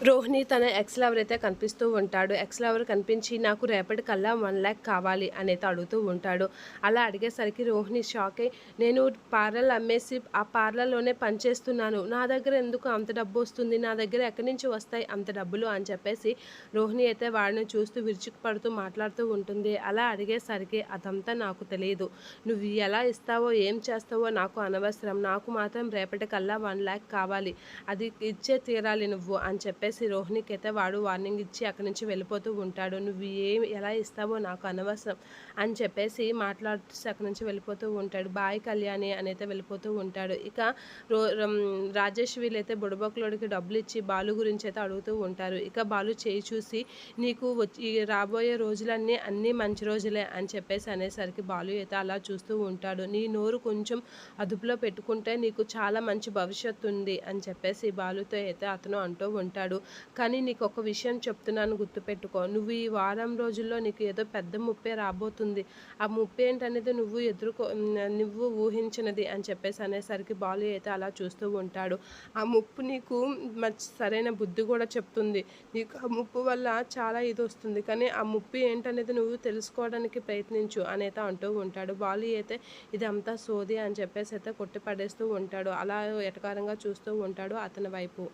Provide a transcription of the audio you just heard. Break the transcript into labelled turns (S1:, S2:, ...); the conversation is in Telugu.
S1: రోహిణి తన ఎక్స్ లవర్ అయితే కనిపిస్తూ ఉంటాడు. ఎక్స్ లవర్ కనిపించి నాకు రేపటికల్లా 1,00,000 కావాలి అనైతే అడుగుతూ ఉంటాడు. అలా అడిగేసరికి రోహిణి షాక్ అయ్యి నేను పార్లర్ అమ్మేసి ఆ పార్లర్‌లోనే పనిచేస్తున్నాను. నా దగ్గర ఎందుకు అంత డబ్బొస్తుంది? నా దగ్గర ఎక్కడి నుంచి వస్తాయి అంత డబ్బులు అని చెప్పేసి రోహిణి అయితే వాడిని చూస్తూ విరుచుకుపడుతూ మాట్లాడుతూ ఉంటుంది. అలా అడిగేసరికి అదంతా నాకు తెలీదు. నువ్వు ఎలా ఇస్తావో, ఏం చేస్తావో నాకు అనవసరం. నాకు మాత్రం రేపటికల్లా 1,00,000 కావాలి. అది ఇచ్చే తీరాలి నువ్వు అని చెప్పేసి రోహిణికైతే వాడు వార్నింగ్ ఇచ్చి అక్కడి నుంచి వెళ్ళిపోతూ ఉంటాడు. నువ్వు ఎలా ఇస్తావో నాకు అనవసరం అని చెప్పేసి మాట్లాడుతూ అక్కడి నుంచి వెళ్ళిపోతూ ఉంటాడు. బాయ్ కళ్యాణి అనైతే వెళ్ళిపోతూ ఉంటాడు. ఇక రాజేష్ వీళ్ళైతే బుడబొక్కలోడికి డబ్బులు ఇచ్చి బాలు గురించి అయితే అడుగుతూ ఉంటారు. ఇక బాలు చేయి చూసి నీకు ఈ రాబోయే రోజులన్నీ అన్నీ మంచి రోజులే అని చెప్పేసి అనేసరికి బాలు అయితే అలా చూస్తూ ఉంటాడు. నీ నోరు కొంచెం అదుపులో పెట్టుకుంటే నీకు చాలా మంచి భవిష్యత్తు ఉంది అని చెప్పేసి బాలుతో అయితే అతను అంటూ ఉంటాడు. కానీ నీకు ఒక విషయం చెప్తున్నాను, గుర్తుపెట్టుకో. నువ్వు ఈ వారం రోజుల్లో నీకు ఏదో పెద్ద ముప్పే రాబోతుంది. ఆ ముప్పు ఏంటనేది నువ్వు ఊహించినది అని చెప్పేసి అనేసరికి బాలు అయితే అలా చూస్తూ ఉంటాడు. ఆ ముప్పు నీకు సరైన బుద్ధి కూడా చెప్తుంది. నీకు ఆ ముప్పు వల్ల చాలా ఇది వస్తుంది, కానీ ఆ ముప్పు ఏంటనేది నువ్వు తెలుసుకోవడానికి ప్రయత్నించు అనైతే అంటూ ఉంటాడు. బాలు అయితే ఇదంతా సోది అని చెప్పేసి అయితే కొట్టి పడేస్తూ ఉంటాడు. అలా ఎటకారంగా చూస్తూ ఉంటాడు అతని వైపు.